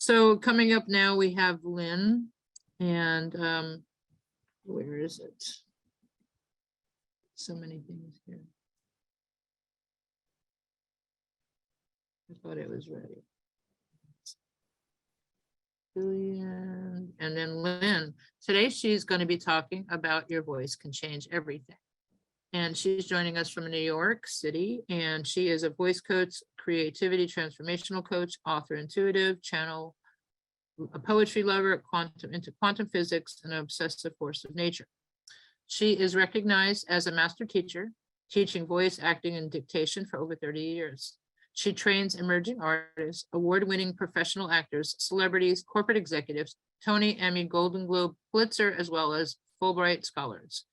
So coming up now, we have Lynn, and where is it? So many things here. I thought it was ready. And then Lynn. Today she's going to be talking about your voice can change everything. And she's joining us from New York City, and she is a voice coach, creativity, transformational coach, author, intuitive, channel, a poetry lover, into quantum physics, and an obsessive force of nature. She is recognized as a master teacher, teaching voice acting and dictation for over 30 years. She trains emerging artists, award-winning professional actors, celebrities, corporate executives, Tony, Emmy, Golden Globe, Pulitzer, as well as Fulbright scholars.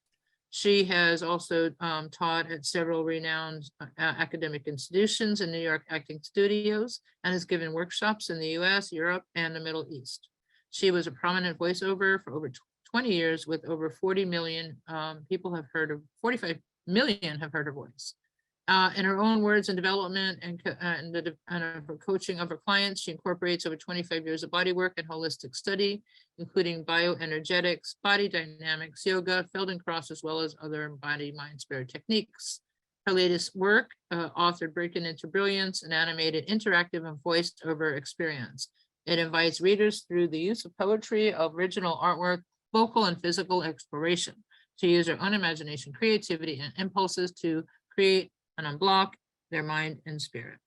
She has also taught at several renowned academic institutions and New York acting studios, and has given workshops in the US, Europe, and the Middle East. She was a prominent voiceover for over 20 years, with over 40 million people have heard of, 45 million have heard her voice. In her own words and development and her coaching of her clients, she incorporates over 25 years of body work and holistic study, including bioenergetics, body dynamics, yoga, Feldenkrais, as well as other body, mind, spirit techniques. Her latest work, authored Breaking into Brilliance, an animated, interactive, and voiced over experience. It invites readers through the use of poetry, original artwork, vocal and physical exploration to use their own imagination, creativity, and impulses to create and unblock their mind and spirit.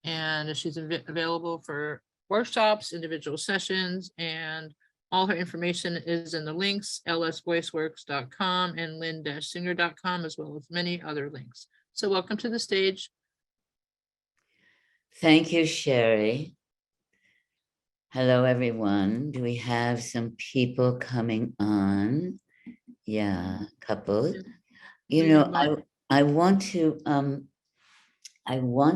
And she's available for workshops, individual sessions, and all her information is in the links, lsvoiceworks.com and lynn-singer.com, as well as many other links. So welcome to the stage. Thank you, Sherry. Hello, everyone. Do we have some people coming on? Yeah, a couple. You know, I want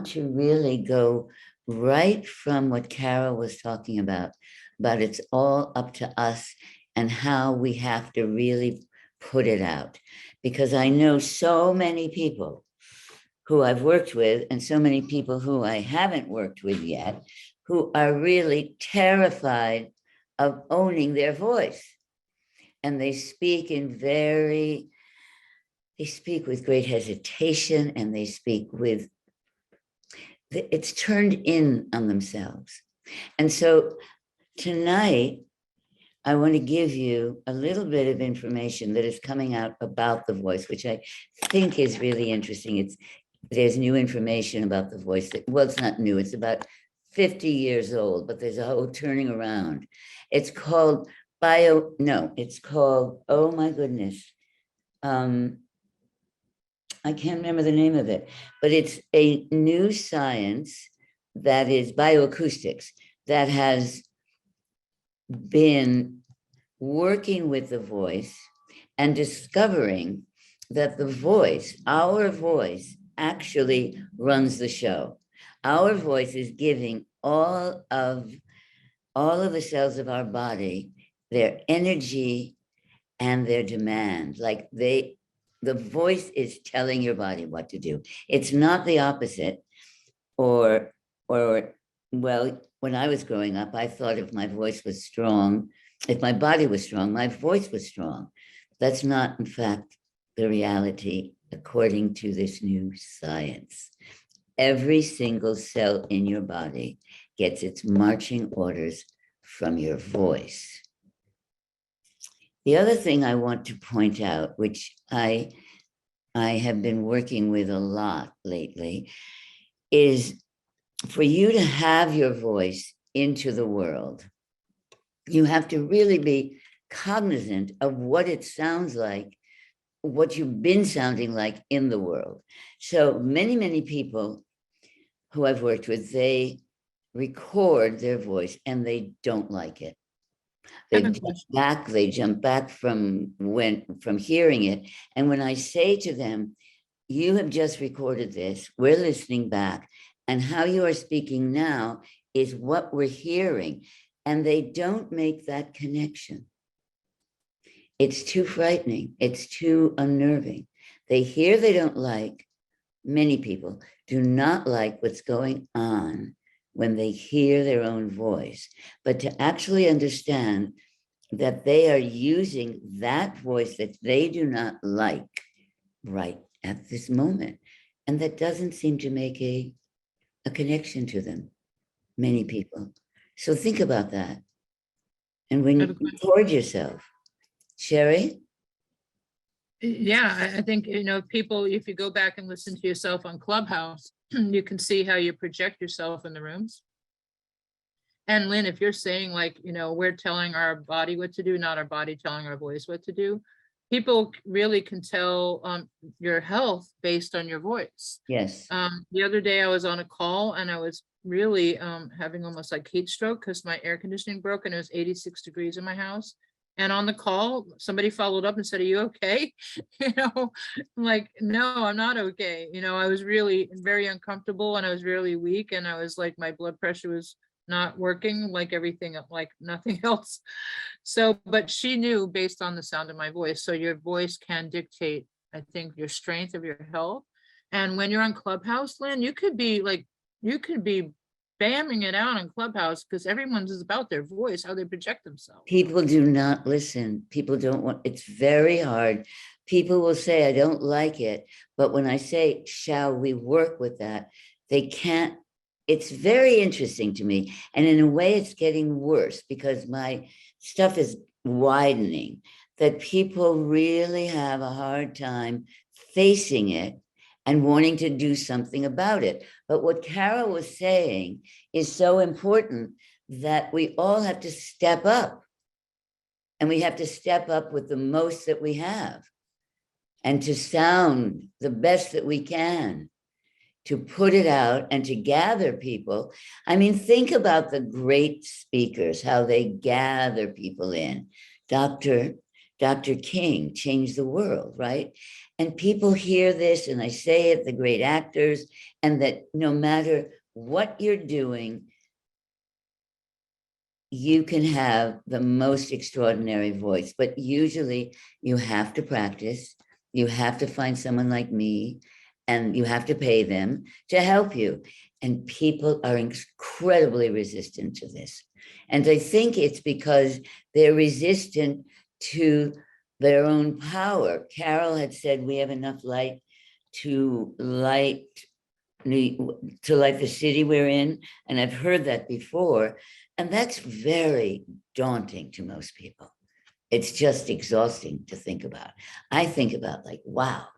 to really go right from what Carol was talking about it's all up to us and how we have to really put it out. Because I know so many people who I've worked with and so many people who I haven't worked with yet, who are really terrified of owning their voice. And they speak with great hesitation, and they speak with, it's turned in on themselves. And so tonight, I want to give you a little bit of information that is coming out about the voice, which I think is really interesting. There's new information about the voice well, it's not new, it's about 50 years old, but there's a whole turning around. It's called oh my goodness. I can't remember the name of it, but it's a new science that is bioacoustics that has been working with the voice and discovering that the voice, our voice, actually runs the show. Our voice is giving all of the cells of our body their energy and their demand. Like the voice is telling your body what to do. It's not the opposite. Or well, when I was growing up, I thought if my voice was strong, if my body was strong, my voice was strong. That's not, in fact, the reality, according to this new science. Every single cell in your body gets its marching orders from your voice. The other thing I want to point out, which I have been working with a lot lately, is for you to have your voice into the world, you have to really be cognizant of what it sounds like, what you've been sounding like in the world. So many people who I've worked with, they record their voice and they don't like it. They jump back from hearing it. And when I say to them, you have just recorded this, we're listening back, and how you are speaking now is what we're hearing. And they don't make that connection. It's too frightening. It's too unnerving. They hear they don't like, many people do not like what's going on when they hear their own voice, but to actually understand that they are using that voice that they do not like right at this moment. And that doesn't seem to make a connection to them, many people. So think about that. And when you record yourself, Sherry? Yeah, I think, people, if you go back and listen to yourself on Clubhouse, you can see how you project yourself in the rooms. And Lynn, if you're saying like, we're telling our body what to do, not our body telling our voice what to do, people really can tell your health based on your voice. Yes. The other day I was on a call and I was really having almost like heat stroke because my air conditioning broke and it was 86 degrees in my house. And on the call, somebody followed up and said, "Are you okay?" I'm like, "No, I'm not okay." I was really very uncomfortable and I was really weak and I was like, my blood pressure was not working like everything, like nothing else. So, but she knew based on the sound of my voice. So your voice can dictate, I think, your strength of your health. And when you're on Clubhouse, Lynn, you could be bamming it out on Clubhouse because everyone's is about their voice, how they project themselves. People do not listen. People don't want, it's very hard. People will say, I don't like it. But when I say, shall we work with that? They can't. It's very interesting to me. And in a way, it's getting worse because my stuff is widening, that people really have a hard time facing it and wanting to do something about it. But what Carol was saying is so important, that we all have to step up, and we have to step up with the most that we have and to sound the best that we can, to put it out and to gather people. I mean, think about the great speakers, how they gather people in. Dr. King changed the world, right? And people hear this, and I say it, the great actors, and that no matter what you're doing, you can have the most extraordinary voice, but usually you have to practice. You have to find someone like me, and you have to pay them to help you. And people are incredibly resistant to this. And I think it's because they're resistant to their own power. Carol had said, we have enough light to light the city we're in. And I've heard that before. And that's very daunting to most people. It's just exhausting to think about. I think about like, wow,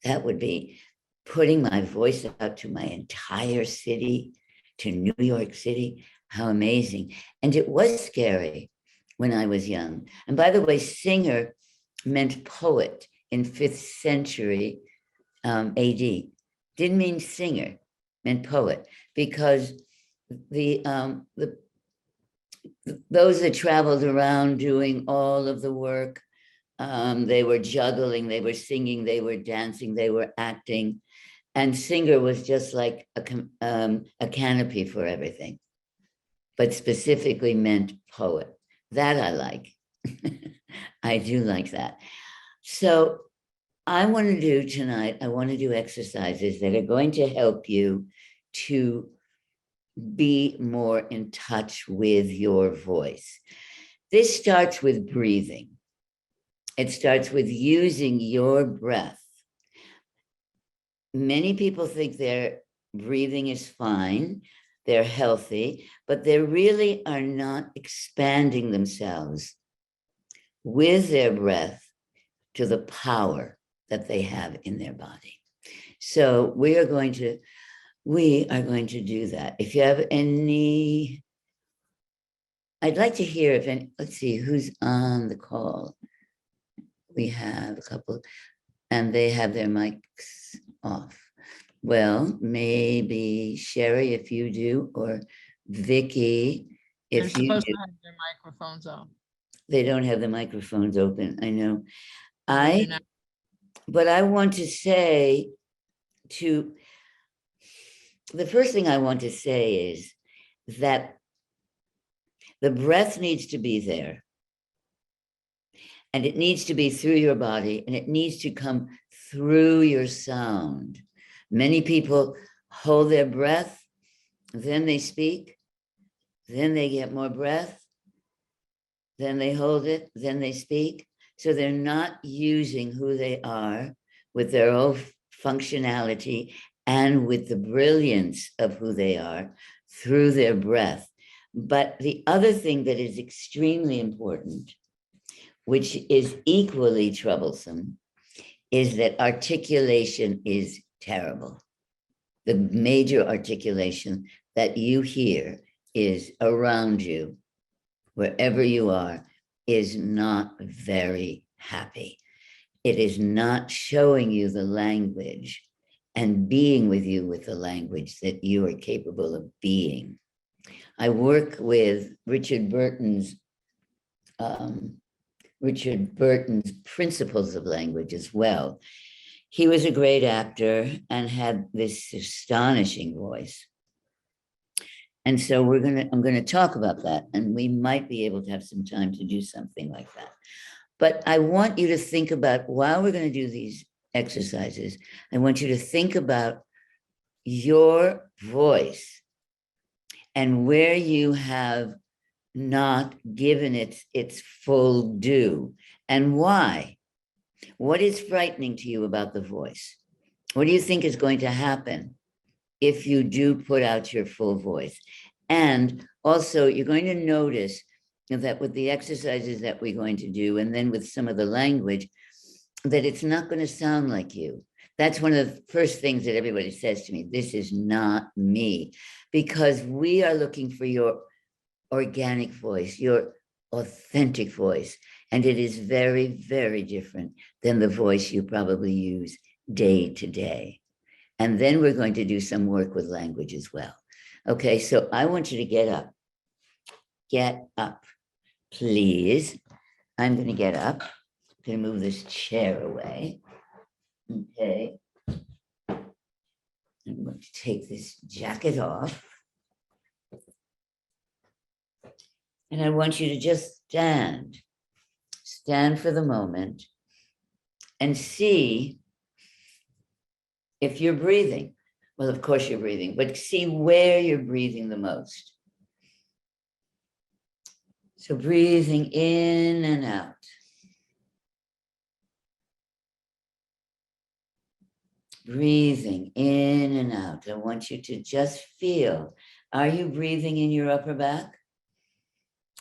that would be putting my voice out to my entire city, to New York City. How amazing. And it was scary when I was young. And by the way, singer meant poet in 5th century AD. Didn't mean singer, meant poet, because those that traveled around doing all of the work, they were juggling, they were singing, they were dancing, they were acting. And singer was just like a canopy for everything, but specifically meant poet. That I like. I do like that. So I want to do tonight, I want to do exercises that are going to help you to be more in touch with your voice. This starts with breathing. It starts with using your breath. Many people think their breathing is fine, they're healthy, but they really are not expanding themselves with their breath to the power that they have in their body. So we are going to do that. If you have any, I'd like to hear if any, let's see who's on the call. We have a couple, and they have their mics off. Well, maybe Sherry, if you do, or Vicky, They're if you supposed do. to have their microphones on. They don't have the microphones open, I know. They do not. But I want to say the first thing I want to say is that the breath needs to be there. And it needs to be through your body, and it needs to come through your sound. Many people hold their breath then they speak, then they get more breath, then they hold it, then they speak. So they're not using who they are with their own functionality and with the brilliance of who they are through their breath. But the other thing that is extremely important, which is equally troublesome, is that articulation is terrible. The major articulation that you hear is around you, wherever you are, is not very happy. It is not showing you the language and being with you with the language that you are capable of being. I work with Richard Burton's principles of language as well. He was a great actor and had this astonishing voice. And so I'm gonna talk about that, and we might be able to have some time to do something like that. But I want you to think about, while we're going to do these exercises, I want you to think about your voice and where you have not given it its full due, and why. What is frightening to you about the voice? What do you think is going to happen if you do put out your full voice? And also, you're going to notice that with the exercises that we're going to do, and then with some of the language, that it's not going to sound like you. That's one of the first things that everybody says to me, this is not me, because we are looking for your organic voice, your authentic voice. And it is very, very different than the voice you probably use day to day. And then we're going to do some work with language as well. Okay, so I want you to get up. Get up, please. I'm going to get up. I'm going to move this chair away. Okay. I'm going to take this jacket off. And I want you to just stand. Stand for the moment and see if you're breathing. Well, of course you're breathing, but see where you're breathing the most. So breathing in and out. Breathing in and out. I want you to just feel, are you breathing in your upper back?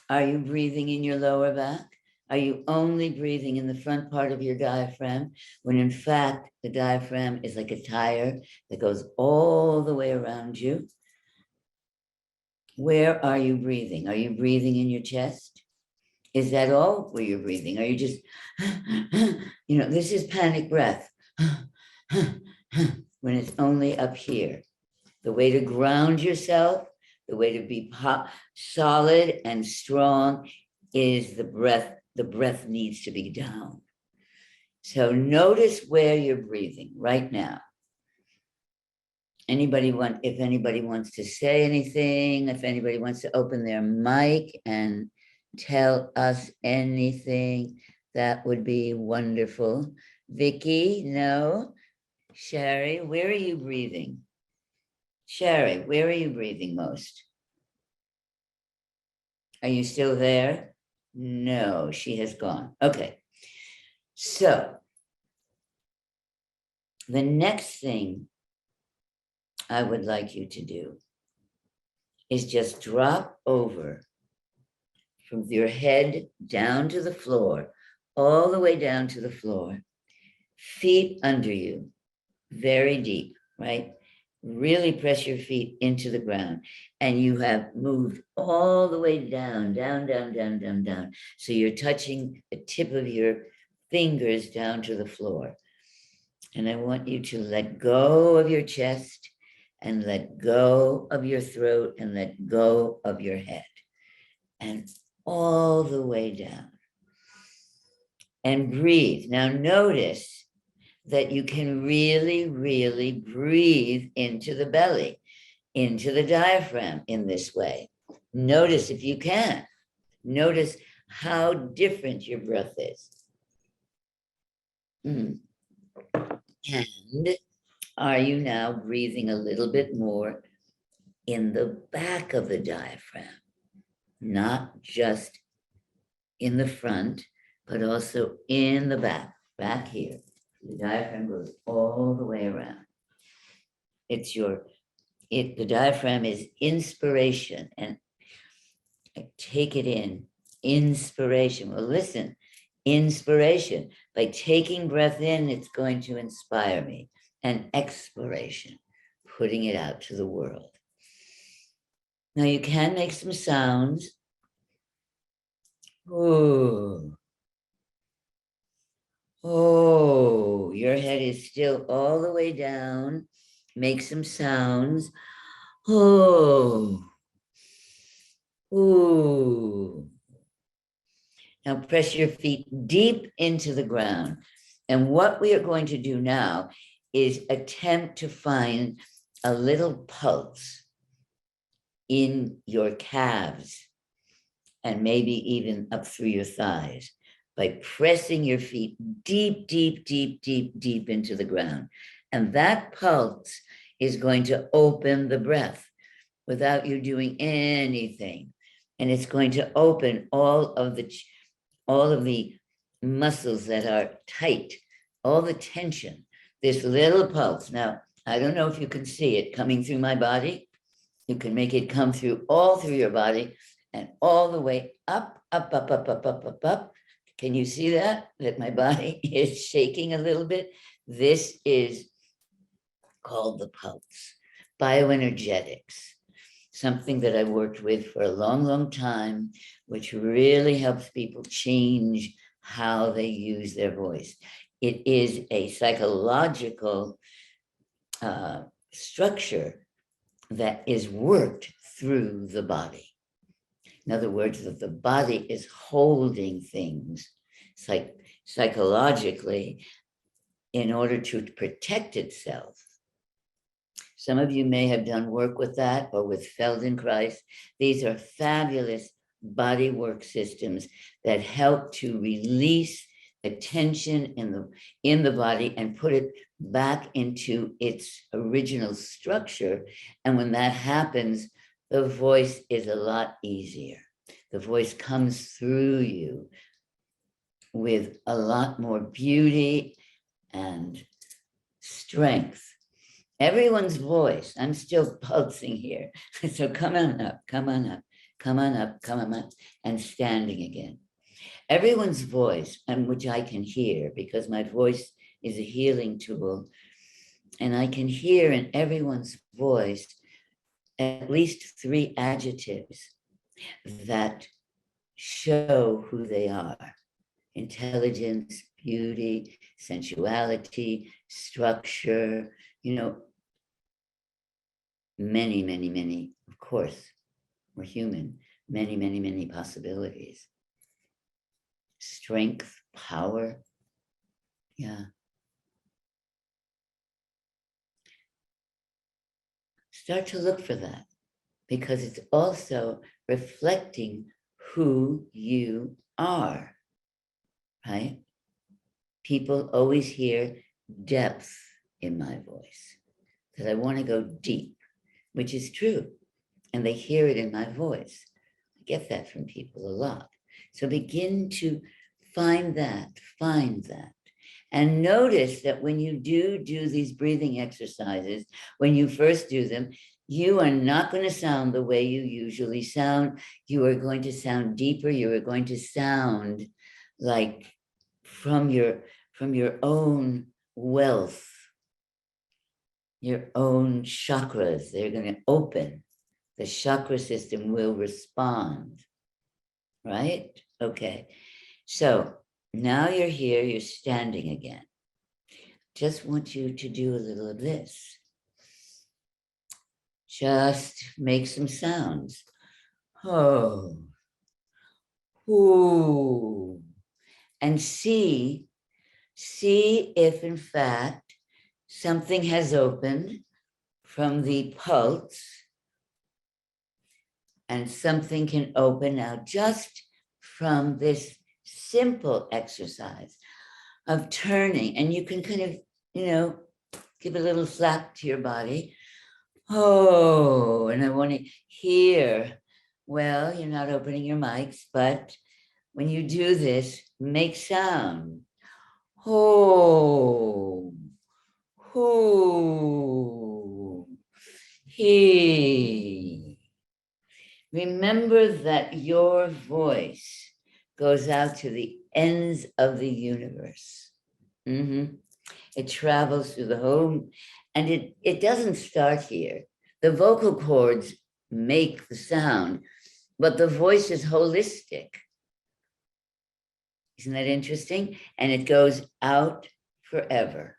Are you breathing in your lower back? Are you only breathing in the front part of your diaphragm, when in fact, the diaphragm is like a tire that goes all the way around you? Where are you breathing? Are you breathing in your chest? Is that all where you're breathing? Are you just, this is panic breath. When it's only up here. The way to ground yourself, the way to be solid and strong is the breath. The breath needs to be down. So notice where you're breathing right now. If anybody wants to say anything, if anybody wants to open their mic and tell us anything, that would be wonderful. Vicky, no. Sherry, where are you breathing? Sherry, where are you breathing most? Are you still there? No, she has gone. Okay. So the next thing I would like you to do is just drop over from your head down to the floor, all the way down to the floor, feet under you, very deep, right? Really press your feet into the ground, and you have moved all the way down, down, down, down, down, down. So you're touching the tip of your fingers down to the floor. And I want you to let go of your chest and let go of your throat and let go of your head, and all the way down. And breathe. Now notice that you can really, really breathe into the belly, into the diaphragm in this way. Notice if you can. Notice how different your breath is. And are you now breathing a little bit more in the back of the diaphragm, not just in the front, but also in the back here. The diaphragm goes all the way around. The diaphragm is inspiration, and I take it in, inspiration. Well, listen, inspiration. By taking breath in, it's going to inspire me. And exploration, putting it out to the world. Now you can make some sounds. Oh, oh, your head is still all the way down. Make some sounds. Oh, ooh. Now press your feet deep into the ground. And what we are going to do now is attempt to find a little pulse in your calves and maybe even up through your thighs by pressing your feet deep, deep, deep, deep, deep into the ground. And that pulse is going to open the breath without you doing anything. And it's going to open all of the muscles that are tight, all the tension, this little pulse. Now, I don't know if you can see it coming through my body. You can make it come through all through your body and all the way up, up, up, up, up, up, up, up. Can you see that? That my body is shaking a little bit? This is called the pulse, bioenergetics, something that I worked with for a long, long time, which really helps people change how they use their voice. It is a psychological structure that is worked through the body. In other words, that the body is holding things psychologically in order to protect itself. Some of you may have done work with that or with Feldenkrais. These are fabulous body work systems that help to release the tension in the body and put it back into its original structure. And when that happens, the voice is a lot easier. The voice comes through you with a lot more beauty and strength. Everyone's voice, I'm still pulsing here. So come on up, come on up, come on up, come on up, and standing again. Everyone's voice, and which I can hear because my voice is a healing tool, and I can hear in everyone's voice at least 3 adjectives that show who they are: intelligence, beauty, sensuality, structure, many, many, many, of course, we're human, many, many, many possibilities. Strength, power, yeah. Start to look for that because it's also reflecting who you are, right? People always hear depth in my voice, that I want to go deep, which is true. And they hear it in my voice. I get that from people a lot. So begin to find that. And notice that when you do these breathing exercises, when you first do them, you are not going to sound the way you usually sound. You are going to sound deeper. You are going to sound like from your own wealth, your own chakras. They're going to open. The chakra system will respond, right? Okay. So now you're here, you're standing again. Just want you to do a little of this. Just make some sounds. Oh, ooh. And see if in fact something has opened from the pulse and something can open now just from this simple exercise of turning. And you can kind of, give a little slap to your body. Oh, and I want to hear, well, you're not opening your mics, but when you do this, make sound. Oh, oh, he. Remember that your voice goes out to the ends of the universe. It travels through the whole, and it doesn't start here. The vocal cords make the sound, but the voice is holistic. Isn't that interesting? And it goes out forever.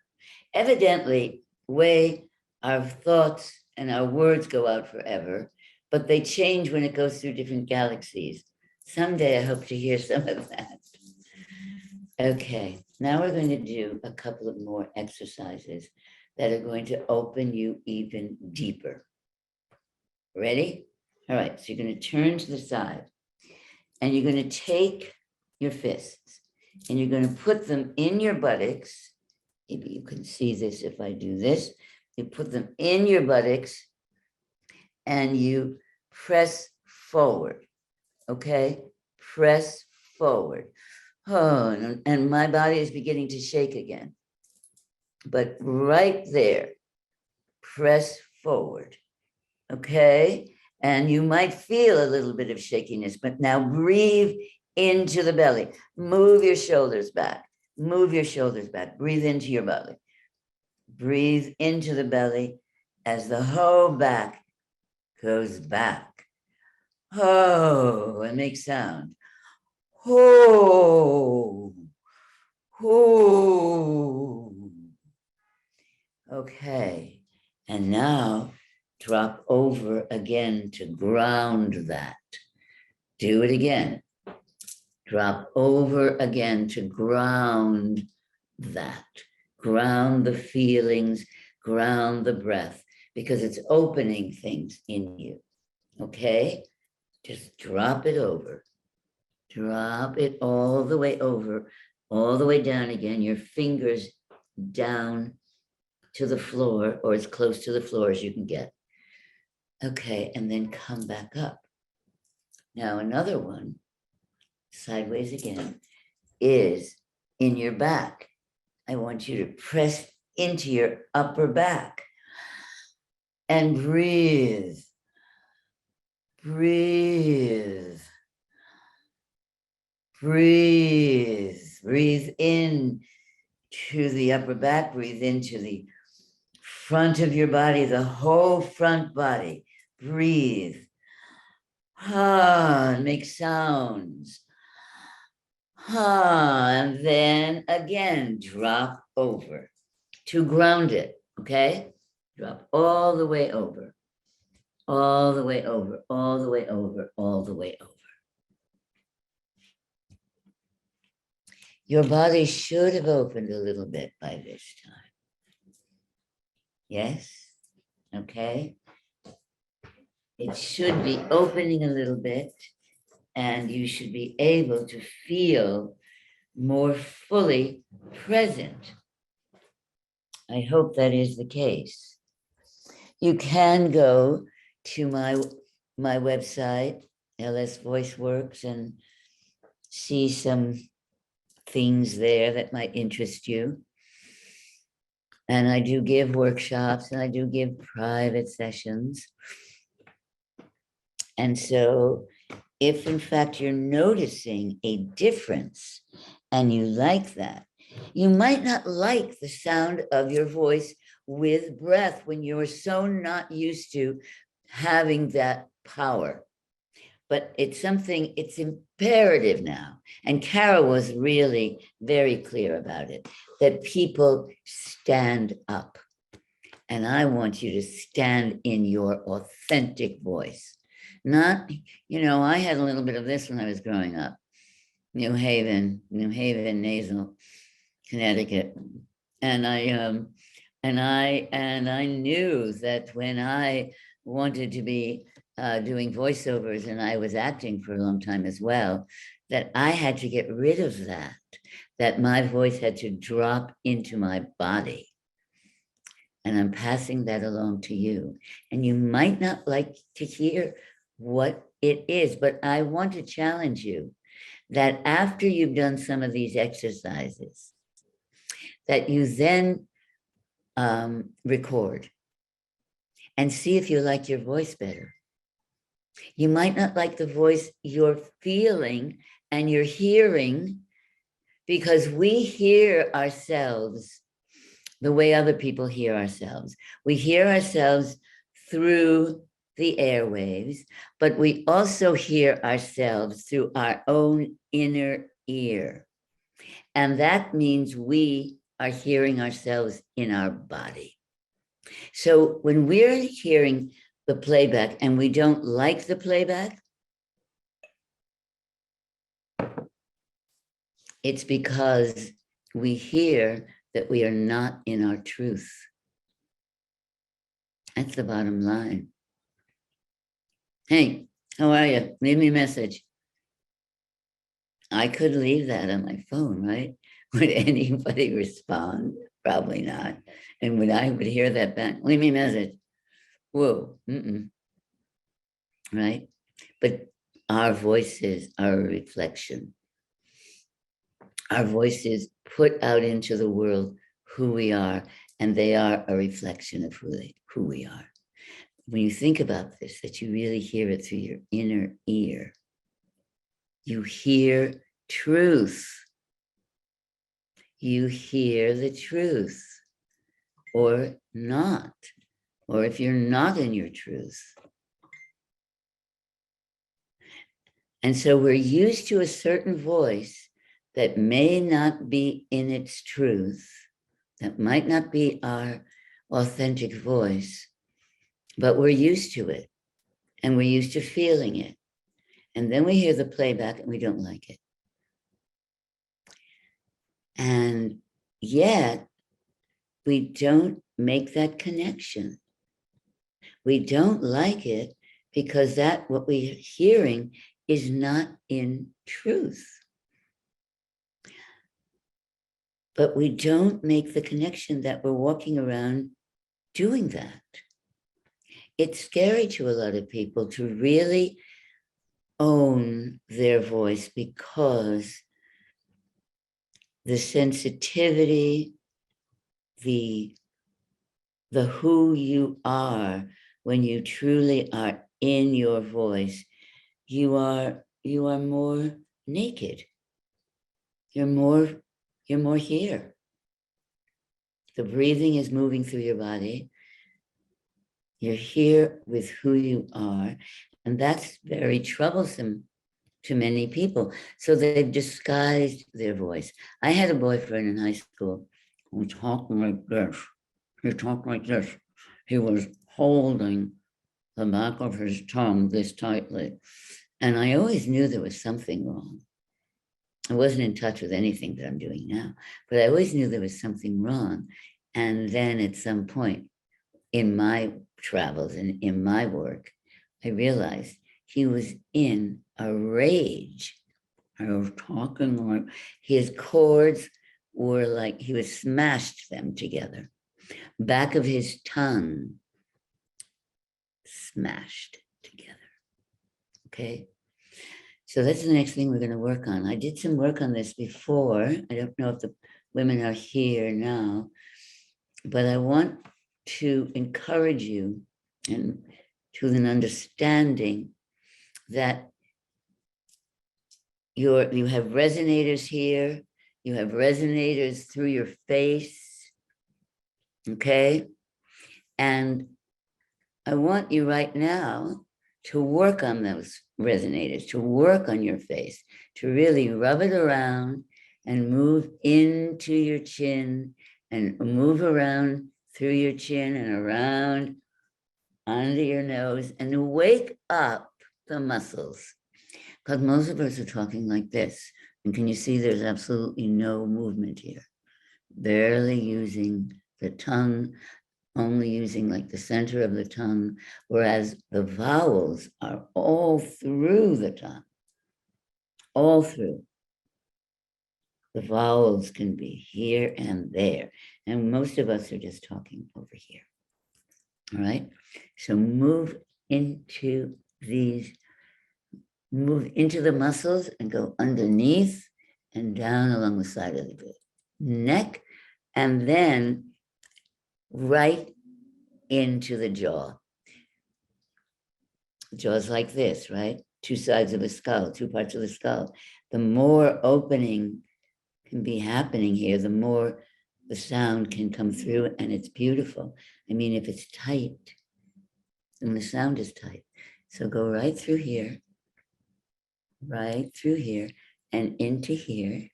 Evidently, way our thoughts and our words go out forever, but they change when it goes through different galaxies. Someday I hope to hear some of that. Okay, now we're going to do a couple of more exercises that are going to open you even deeper. Ready? All right, so you're going to turn to the side and you're going to take your fists and you're going to put them in your buttocks. Maybe you can see this if I do this. You put them in your buttocks and you press forward, okay? Press forward. Oh, and my body is beginning to shake again. But right there, press forward, okay? And you might feel a little bit of shakiness, but now breathe into the belly. Move your shoulders back. Move your shoulders back. Breathe into your belly. Breathe into the belly as the whole back goes back. Oh, and make sound. Oh, oh. Okay, and now drop over again to ground that. Do it again. Drop over again to ground that. Ground the feelings, ground the breath, because it's opening things in you. Okay? Just drop it over. Drop it all the way over, all the way down again. Your fingers down to the floor, or as close to the floor as you can get. Okay, and then come back up. Now another one, sideways again, is in your back. I want you to press into your upper back and breathe. Breathe. Breathe. Breathe in to the upper back. Breathe into the front of your body, the whole front body. Breathe. Make sounds. And then again, drop over to ground it, okay? Drop all the way over, all the way over, all the way over, all the way over. Your body should have opened a little bit by this time. Yes? Okay? It should be opening a little bit, and you should be able to feel more fully present. I hope that is the case. You can go to my website, LS VoiceWorks, and see some things there that might interest you. And I do give workshops and I do give private sessions. And so if in fact you're noticing a difference and you like that, you might not like the sound of your voice with breath when you're so not used to having that power. But it's something, it's imperative now. And Carol was really very clear about it, that people stand up. And I want you to stand in your authentic voice. Not, I had a little bit of this when I was growing up. New Haven, nasal, Connecticut. And I knew that when I wanted to be doing voiceovers, and I was acting for a long time as well, that I had to get rid of that my voice had to drop into my body. And I'm passing that along to you. And you might not like to hear what it is, but I want to challenge you that after you've done some of these exercises, that you then record and see if you like your voice better. You might not like the voice you're feeling and you're hearing, because we hear ourselves the way other people hear ourselves. We hear ourselves through the airwaves, but we also hear ourselves through our own inner ear. And that means we are hearing ourselves in our body. So when we're hearing the playback and we don't like the playback, it's because we hear that we are not in our truth. That's the bottom line. Hey, how are you? Leave me a message. I could leave that on my phone, right? Would anybody respond? Probably not. And when I would hear that back, leave me a message. Whoa, right? But our voices are a reflection. Our voices put out into the world who we are, and they are a reflection of who we are. When you think about this, that you really hear it through your inner ear, you hear truth. You hear the truth or not, or if you're not in your truth. And so we're used to a certain voice that may not be in its truth, that might not be our authentic voice, but we're used to it and we're used to feeling it. And then we hear the playback and we don't like it. And yet we don't make that connection. We don't like it because that what we're hearing is not in truth. But we don't make the connection that we're walking around doing that. It's scary to a lot of people to really own their voice because the sensitivity, the who you are when you truly are in your voice, you are more naked. You're more here. The breathing is moving through your body. You're here with who you are. And that's very troublesome to many people. So they've disguised their voice. I had a boyfriend in high school who talked like this. He talked like this. He was holding the back of his tongue this tightly. And I always knew there was something wrong. I wasn't in touch with anything that I'm doing now, but I always knew there was something wrong. And then at some point in my travels and in my work, I realized he was in a rage. I was talking like his chords were like he was smashed them together. Back of his tongue smashed together. Okay. So that's the next thing we're going to work on. I did some work on this before. I don't know if the women are here now, but I want to encourage you and to an understanding that you have resonators here, you have resonators through your face, okay? And I want you right now to work on those resonators, to work on your face, to really rub it around and move into your chin and move around through your chin and around under your nose and wake up the muscles. Because most of us are talking like this. And can you see there's absolutely no movement here? Barely using the tongue, only using like the center of the tongue, whereas the vowels are all through the tongue, all through. The vowels can be here and there. And most of us are just talking over here. All right. So move into these, move into the muscles and go underneath and down along the side of the neck, and then right into the jaw. The jaw's like this, right? Two sides of a skull, two parts of the skull. The more opening can be happening here, the more the sound can come through, and it's beautiful. I mean, if it's tight, then the sound is tight. So go right through here, and into here,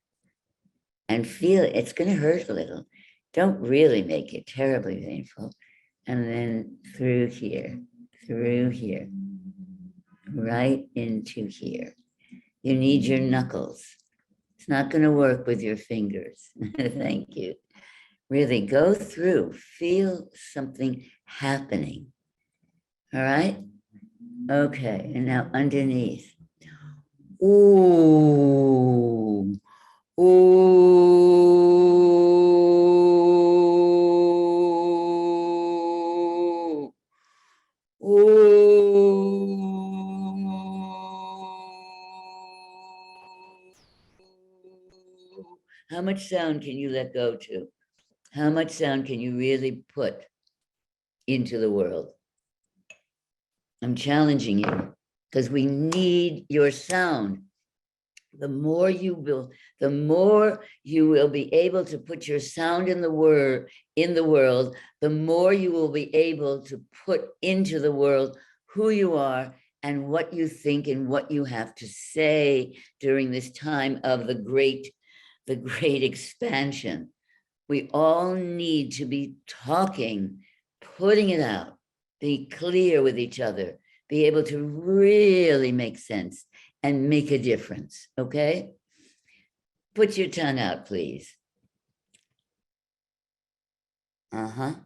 and feel it. It's going to hurt a little. Don't really make it terribly painful. And then through here, right into here. You need your knuckles. It's not going to work with your fingers. Thank you. Really go through, feel something happening. All right? Okay, and now underneath. Ooh, ooh, ooh. How much sound can you let go to? How much sound can you really put into the world? I'm challenging you because we need your sound. The more you will be able to put your sound in the world, the more you will be able to put into the world who you are and what you think and what you have to say during this time of the great expansion. We all need to be talking, putting it out, be clear with each other, be able to really make sense and make a difference, okay? Put your tongue out, please. Now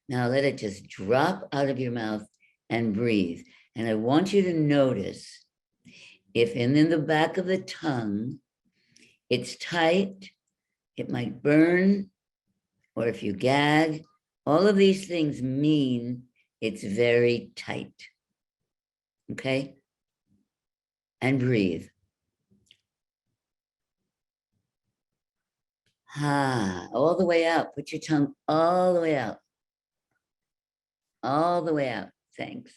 let it just drop out of your mouth and breathe. And I want you to notice if in the back of the tongue, it's tight, it might burn, or if you gag, all of these things mean it's very tight. Okay? And breathe. All the way out. Put your tongue all the way out. All the way out. Thanks.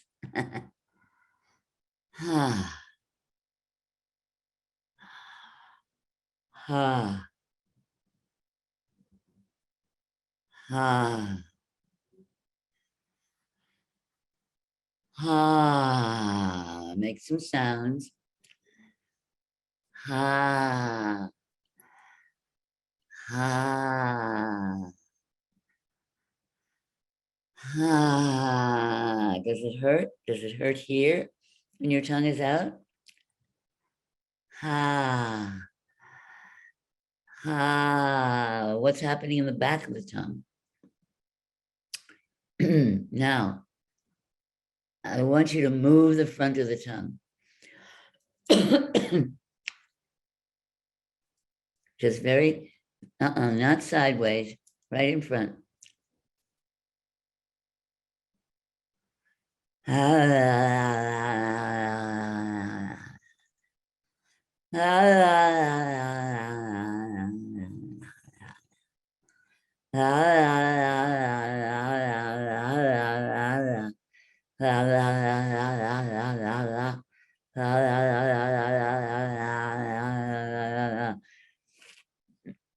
Ha. Ha. Ha. Ha. Make some sounds. Ha. Ha. Ha. Does it hurt? Does it hurt here when your tongue is out? Ha. Ha. What's happening in the back of the tongue? Now, I want you to move the front of the tongue. Just very, not sideways, right in front.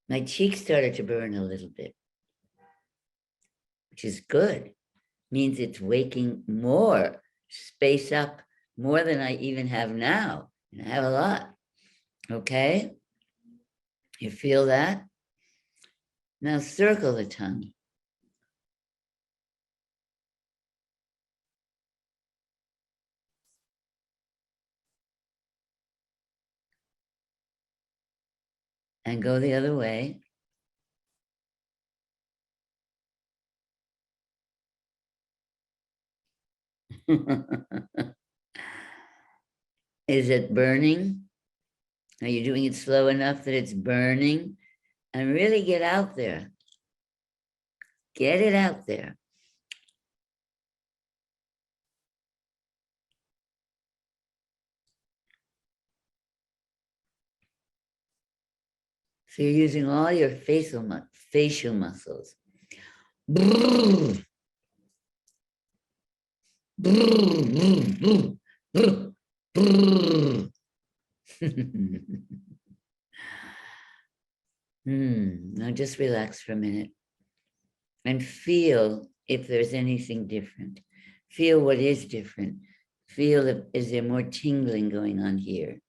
My cheeks started to burn a little bit, which is good. Means it's waking more, space up more than I even have now. And I have a lot. Okay? You feel that? Now circle the tongue. And go the other way. Is it burning? Are you doing it slow enough that it's burning? And really get out there. Get it out there. So you're using all your facial muscles. Brrr, brrr, brrr, brrr, brrr. Now just relax for a minute and feel if there's anything different. Feel what is different. Feel if, is there more tingling going on here?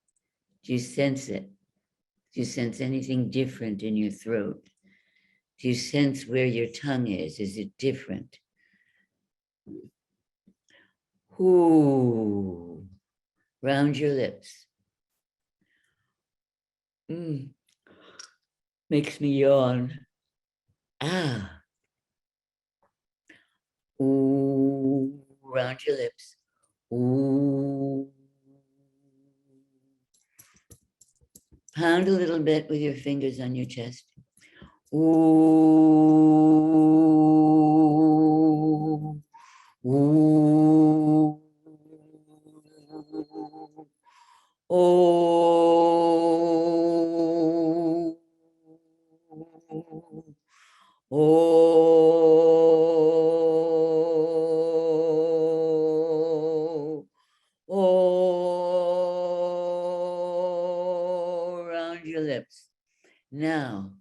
Do you sense it? Do you sense anything different in your throat? Do you sense where your tongue is? Is it different? Ooh, round your lips. Makes me yawn. Ah. Ooh, round your lips. Ooh. Pound a little bit with your fingers on your chest. Ooh. Ooh. Oh. Oh. Oh. Around your lips. Now,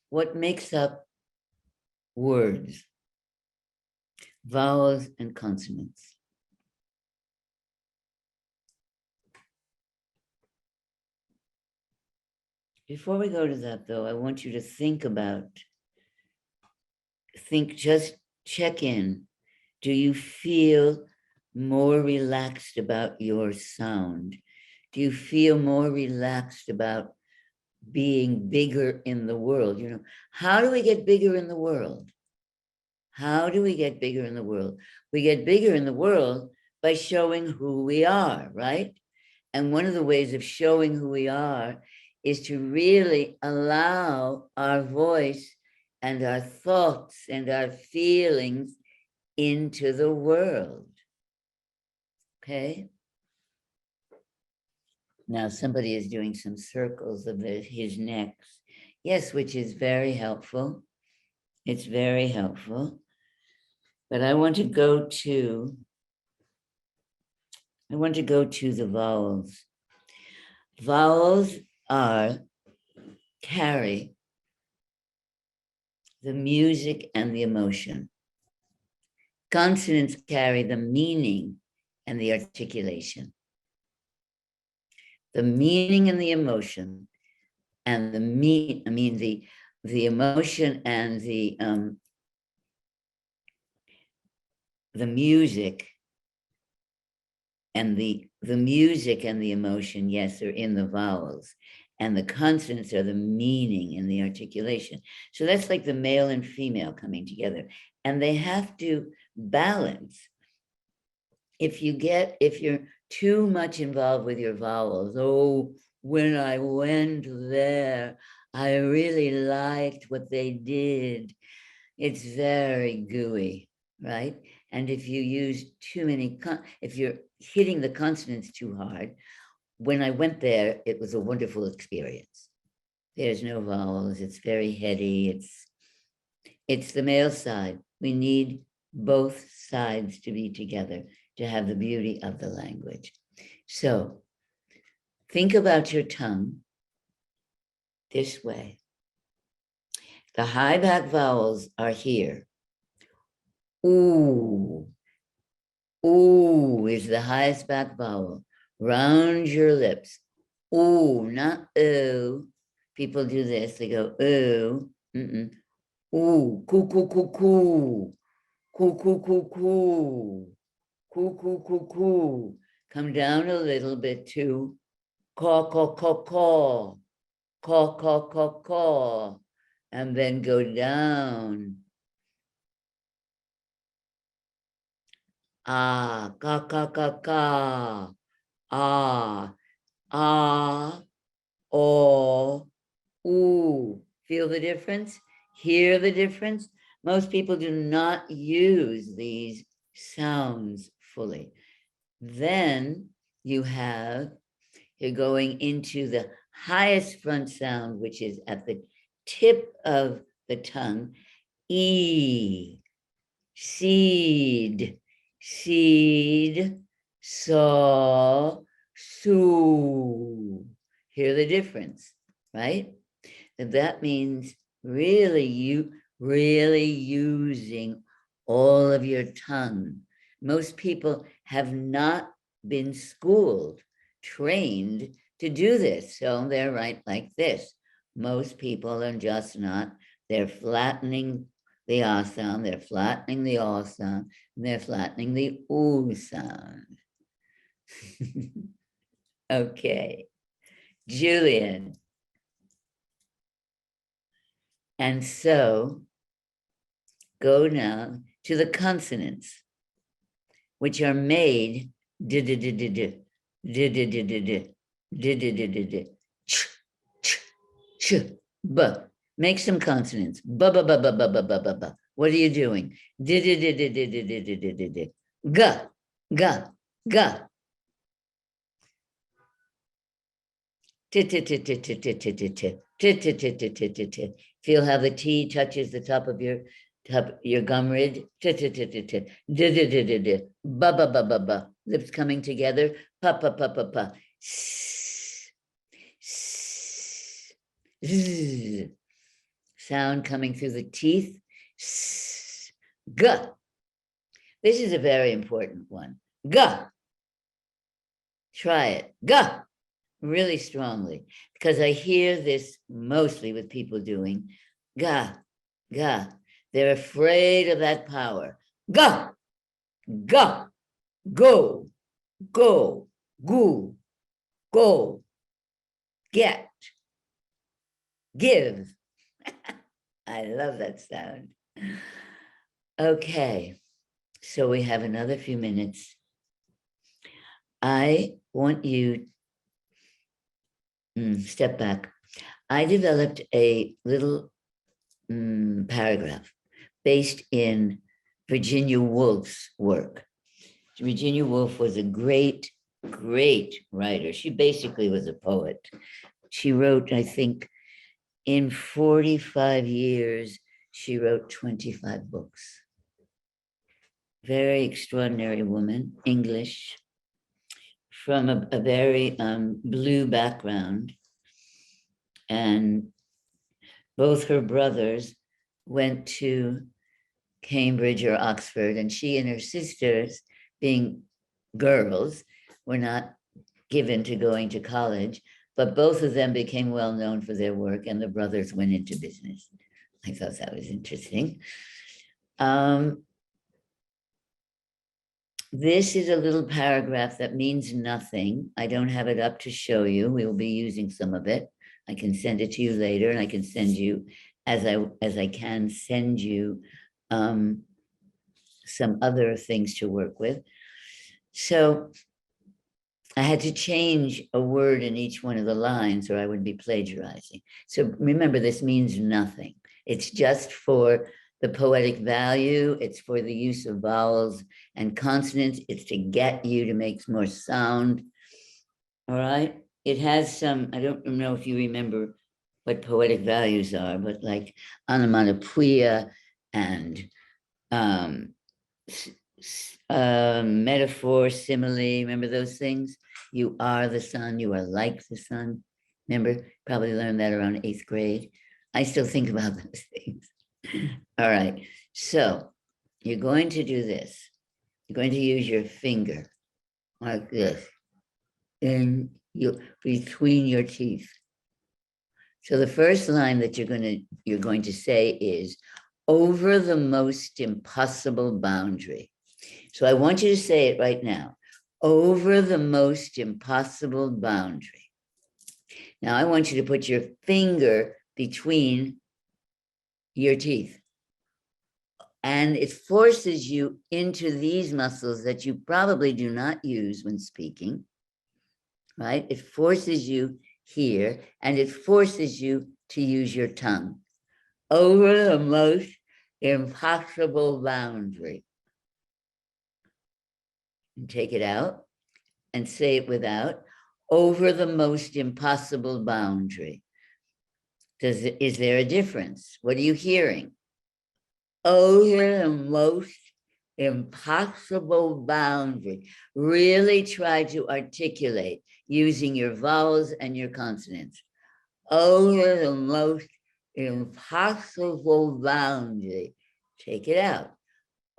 what makes up words? Vowels and consonants. Before we go to that, though, I want you to just check in. Do you feel more relaxed about your sound? Do you feel more relaxed about being bigger in the world? You know, how do we get bigger in the world? How do we get bigger in the world? We get bigger in the world by showing who we are, right? And one of the ways of showing who we are is to really allow our voice and our thoughts and our feelings into the world. Okay? Now somebody is doing some circles of his neck. Yes, which is very helpful. It's very helpful. But I want to go to the vowels. Vowels carry the music and the emotion. Consonants carry the meaning and the articulation. The meaning and the emotion and the emotion and the music and the music and the emotion, yes, are in the vowels. And the consonants are the meaning and the articulation. So that's like the male and female coming together. And they have to balance. If you're too much involved with your vowels, oh, when I went there, I really liked what they did. It's very gooey, right? And if you use too many, if you're hitting the consonants too hard, when I went there, it was a wonderful experience. There's no vowels, it's very heady, it's the male side. We need both sides to be together to have the beauty of the language. So think about your tongue this way. The high back vowels are here. Ooh. Ooh is the highest back vowel. Round your lips. Ooh, not ooh. People do this, they go ooh. Ooh, coo, coo, coo, coo. Coo, coo, coo, coo. Coo, coo, coo, coo. Come down a little bit to caw, caw, caw, caw. Caw, caw, caw, caw. And then go down. ah, ka, ka, ka, ka, ah, ah, oh, ooh. Feel the difference? Hear the difference? Most people do not use these sounds fully. Then you're going into the highest front sound, which is at the tip of the tongue, E, seed, seed, saw, su. Hear the difference, right? And that means really using all of your tongue. Most people have not been schooled, trained to do this. So they're right like this. Most people are just not, they're flattening the ah sound, they're flattening the aw sound, and they're flattening the oo sound. Okay, Julian. And so go now to the consonants, which are made b. Make some consonants. Ba ba ba ba ba ba ba ba ba. What are you doing? Ga, ga, ga. Feel how the T touches the top of your gum ridge. Ba ba ba ba ba. Lips coming together. Pa pa pa pa pa. Z. Sound coming through the teeth. G. This is a very important one. G. Try it. G. Really strongly, because I hear this mostly with people doing ga, ga. They're afraid of that power. Ga, ga, go, go, goo, go, get, give. I love that sound. Okay, so we have another few minutes. I want you step back. I developed a little paragraph based in Virginia Woolf's work. Virginia Woolf was a great, great writer. She basically was a poet. She wrote, I think, in 45 years, she wrote 25 books. Very extraordinary woman, English, from a very blue background. And both her brothers went to Cambridge or Oxford, and she and her sisters, being girls, were not given to going to college, but both of them became well known for their work, and the brothers went into business. I thought that was interesting. This is a little paragraph that means nothing. I don't have it up to show you. We will be using some of it. I can send it to you later, and I can send you, as I can send you some other things to work with. So I had to change a word in each one of the lines, or I would be plagiarizing. So remember, this means nothing. It's just for the poetic value. It's for the use of vowels and consonants. It's to get you to make more sound. All right. It has some, I don't know if you remember what poetic values are, but like onomatopoeia and metaphor, simile, remember those things? You are the sun, you are like the sun. Remember, probably learned that around 8th grade. I still think about those things. All right, so you're going to do this. You're going to use your finger like this in between your teeth. So the first line that you're going to say is over the most impossible boundary. So I want you to say it right now. Over the most impossible boundary. Now I want you to put your finger between your teeth And it forces you into these muscles that you probably do not use when speaking, right? It forces you here, and it forces you to use your tongue over the most impossible boundary. And take it out and say it without, over the most impossible boundary. Is there a difference? What are you hearing? Over the most impossible boundary. Really try to articulate using your vowels and your consonants. Over the most impossible boundary. Take it out.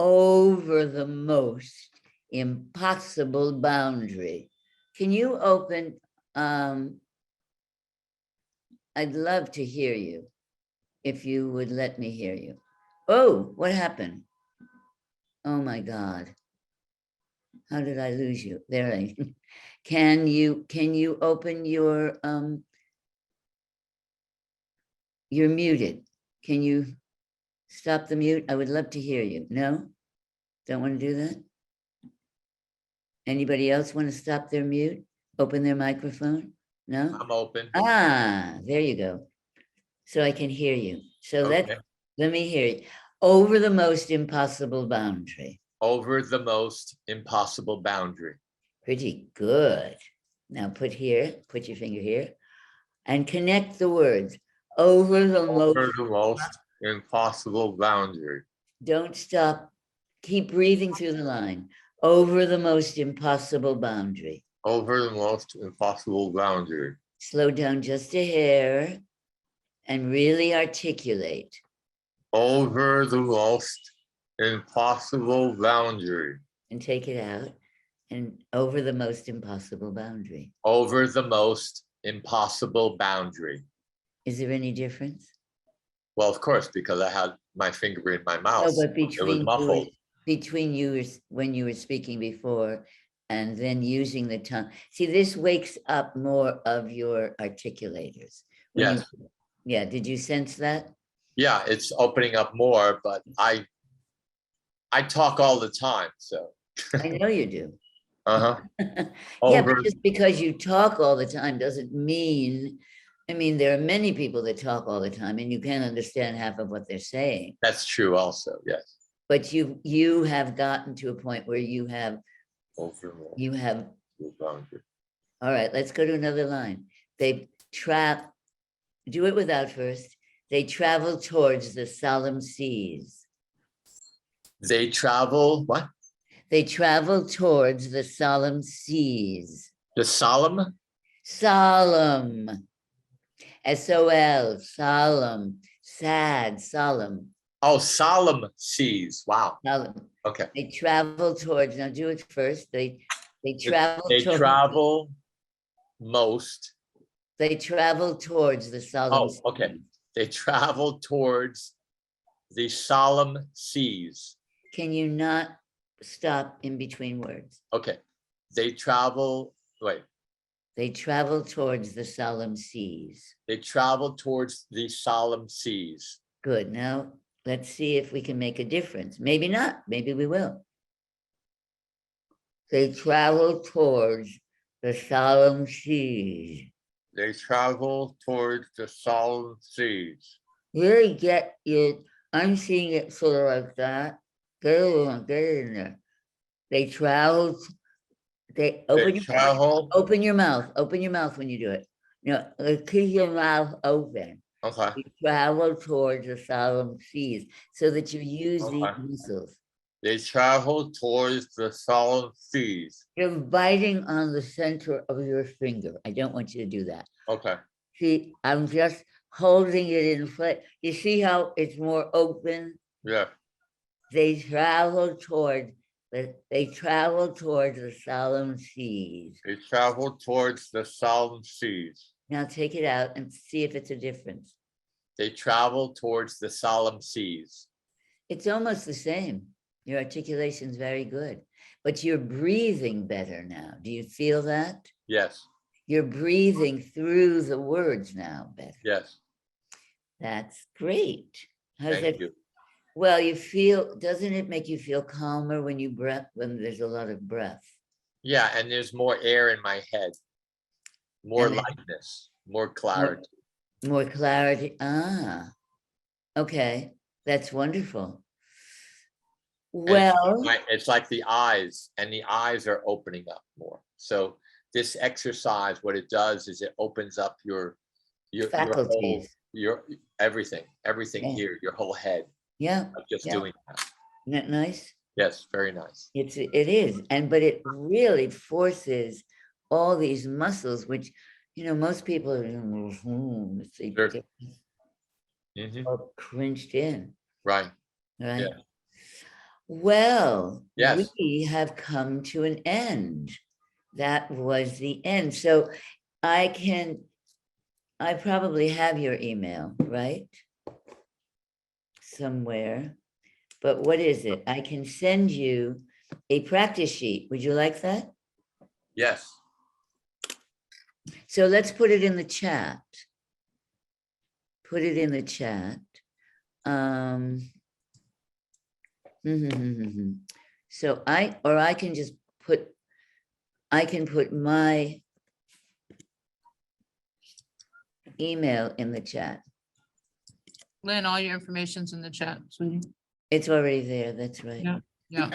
Over the most impossible boundary. Can you open? I'd love to hear you if you would let me hear you. Oh, what happened? Oh my God. How did I lose you? There I can you open your you're muted. Can you stop the mute? I would love to hear you. No? Don't want to do that? Anybody else want to stop their mute? Open their microphone? No? I'm open. Ah, there you go. So I can hear you. So Okay. let me hear you. Over the most impossible boundary. Over the most impossible boundary. Pretty good. Now put your finger here and connect the words. Over the Over the most impossible boundary. Don't stop. Keep breathing through the line. Over the most impossible boundary. Over the most impossible boundary. Slow down just a hair and really articulate. Over the most impossible boundary. And take it out. And over the most impossible boundary. Over the most impossible boundary. Is there any difference? Well, of course, because I had my finger in my mouth. No, but It was muffled. between you when you were speaking before and then using the tongue. See, this wakes up more of your articulators. Yes. Yeah, did you sense that? Yeah, it's opening up more, but I talk all the time, so. I know you do. Uh-huh. Yeah, but just because you talk all the time doesn't mean, I mean, there are many people that talk all the time and you can't understand half of what they're saying. That's true also, yes. But you have gotten to a point where you have, Over the boundary. all right, let's go to another line. They do it without first. They travel towards the solemn seas. They travel, what? They travel towards the solemn seas. The solemn? Solemn. S-O-L, solemn, sad, solemn. Oh, solemn seas. Wow. Solemn. Okay. They travel towards, now do it first. They travel They towards, travel most. they travel towards the solemn Oh, okay. seas. They travel towards the solemn seas. Can you not stop in between words? Okay. They travel, wait. They travel towards the solemn seas. They travel towards the solemn seas. Good. Now let's see if we can make a difference. Maybe not. Maybe we will. They travel towards the solemn seas. They travel towards the solemn seas. Really get it. I'm seeing it sort of like that. Get it in there. They travel. They open your travel. Open your mouth. Open your mouth when you do it. No, keep your mouth open. Okay. You travel towards the solemn seas so that you use these Okay. muscles. They travel towards the solemn seas. You're biting on the center of your finger. I don't want you to do that. Okay. See, I'm just holding it in place. You see how it's more open? Yeah. They travel towards the solemn seas. They travel towards the solemn seas. Now take it out and see if it's a difference. They travel towards the solemn seas. It's almost the same. Your articulation is very good, but you're breathing better now. Do you feel that? Yes. You're breathing through the words now better. Yes. That's great. Thank you. Well, you feel, doesn't it make you feel calmer when you breath, when there's a lot of breath? Yeah, and there's more air in my head, more And lightness, more clarity. more clarity. Ah, okay. That's wonderful. And Well, it's like the eyes, and the eyes are opening up more. So this exercise, what it does is it opens up your whole, faculties. your everything Yeah. here, your whole head Yeah. of just Yeah. doing that. Isn't that nice? Yes, very nice. It is, but it really forces all these muscles, which, most people are Sure. Mhm. all cringed in, Right. right? Yeah. Well, Yes. we have come to an end. That was the end. So I probably have your email, right? Somewhere. But what is it? I can send you a practice sheet. Would you like that? Yes. So let's put it in the chat. Put it in the chat. So I can just put, my email in the chat. Lynn, all your information's in the chat, sweetie. It's already there. That's right. Yeah. Yeah,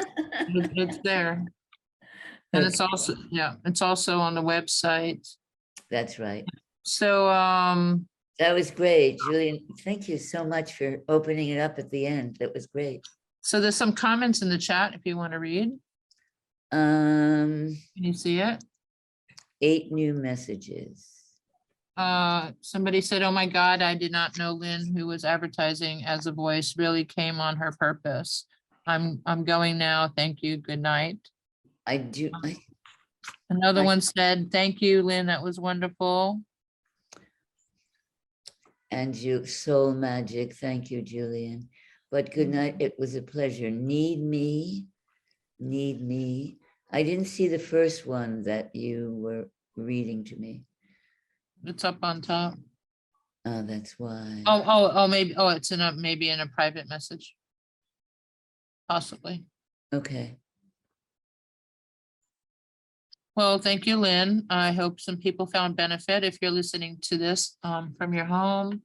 it's there. And it's also, yeah, it's also on the website. That's right. So, That was great, Julian. Thank you so much for opening it up at the end. That was great. so there's some comments in the chat if you want to read. Um, Can you see it? 8 new messages. Somebody said, oh my God, I did not know Lynn, who was advertising as a voice, really came on her purpose. I'm going now. Thank you. Good night. Another one said, thank you, Lynn. That was wonderful. And you, soul magic. Thank you, Julian. But good night. It was a pleasure. Need me. I didn't see the first one that you were reading to me. It's up on top. Oh, that's why. Oh, maybe. Oh, it's maybe in a private message. Possibly. Okay. Well, thank you, Lynn. I hope some people found benefit. If you're listening to this from your home,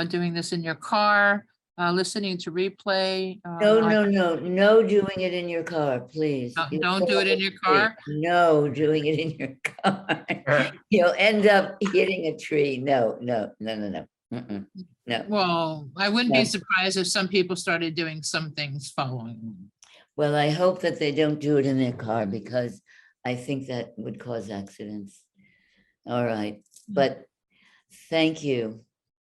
doing this in your car, listening to replay. No doing it in your car, please. Don't do it in your car. No, doing it in your car. You'll end up hitting a tree. No. No. Well, I wouldn't No. be surprised if some people started doing some things following. Well, I hope that they don't do it in their car because I think that would cause accidents. All right, but thank you.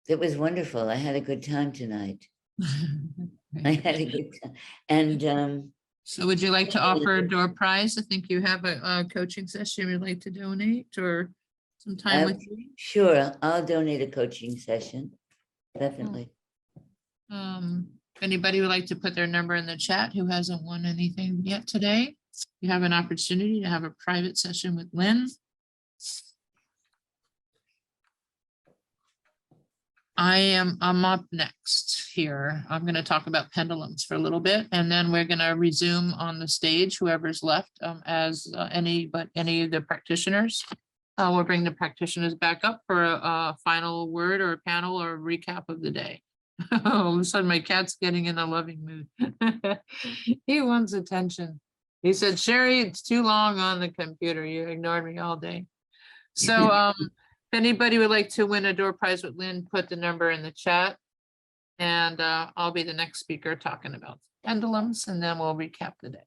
It was wonderful. I had a good time tonight. I had a good time. And so would you like to offer a door prize? I think you have a coaching session you'd like to donate or some time with you. Sure, I'll donate a coaching session. Definitely. If anybody would like to put their number in the chat who hasn't won anything yet today, you have an opportunity to have a private session with Lynn. I'm up next here. I'm going to talk about pendulums for a little bit, and then we're going to resume on the stage, whoever's left as any of the practitioners. We'll bring the practitioners back up for a final word or a panel or a recap of the day. All of a sudden, my cat's getting in a loving mood. He wants attention. He said, Sherry, it's too long on the computer. You ignored me all day. So if anybody would like to win a door prize with Lynn, put the number in the chat. And I'll be the next speaker talking about pendulums, and then we'll recap the day.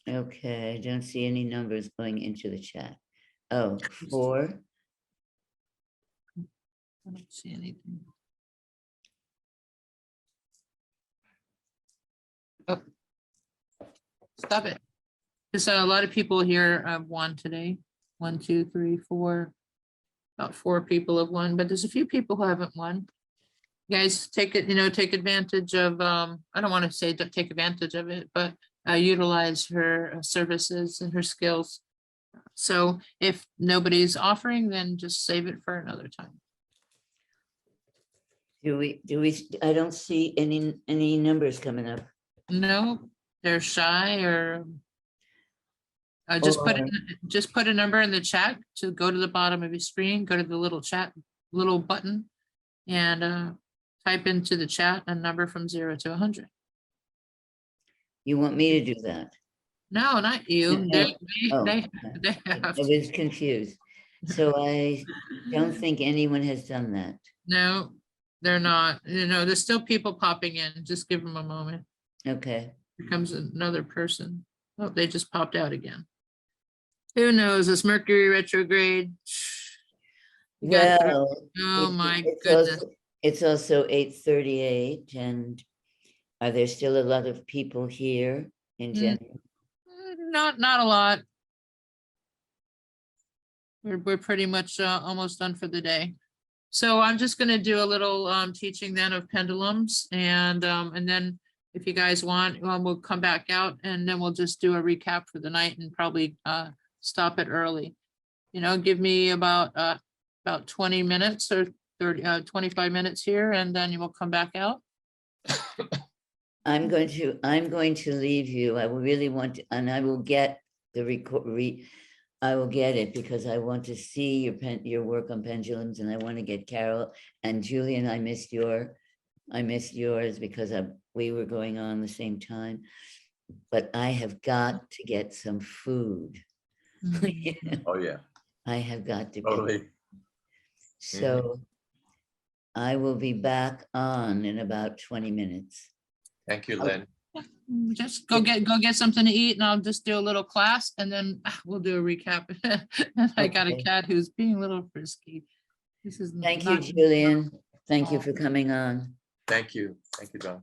Okay, I don't see any numbers going into the chat. Oh, 4. I don't see anything. Oh, stop it. Because a lot of people here have won today. 1, 2, 3, 4. About 4 people have won, but there's a few people who haven't won. You guys take it, take advantage of, I don't want to say take advantage of it, but utilize her services and her skills. So if nobody's offering, then just save it for another time. I don't see any numbers coming up. No, they're shy or Or- just put a number in the chat to go to the bottom of your screen, go to the little chat, little button and type into the chat a number from 0 to 100. You want me to do that? No, not you. No. Oh, They I have to. was confused. So I don't think anyone has done that. No, they're not. You know, there's still people popping in. Just give them a moment. Okay. Here comes another person. Oh, they just popped out again. Who knows? It's Mercury retrograde. You got through- Well, oh my it's goodness. it's also 8:38, and are there still a lot of people here in Mm. general? Not a lot. We're pretty much almost done for the day. So I'm just going to do a little teaching then of pendulums, and then if you guys want, we'll come back out and then we'll just do a recap for the night and probably stop it early. You know, give me about 20 minutes or 25 minutes here, and then you will come back out. I'm going to leave you. I will really want to, and I will get the I will get it because I want to see your work on pendulums, and I want to get Carol and Julian. I missed yours because we were going on the same time, but I have got to get some food. Oh, yeah, I have got to. totally. So I will be back on in about 20 minutes. Thank you, Lynn. Just go get something to eat, and I'll just do a little class, and then we'll do a recap. I got a Okay. cat who's being a little frisky. This is Thank you, not- Julian. Thank you for coming on. Thank you, John.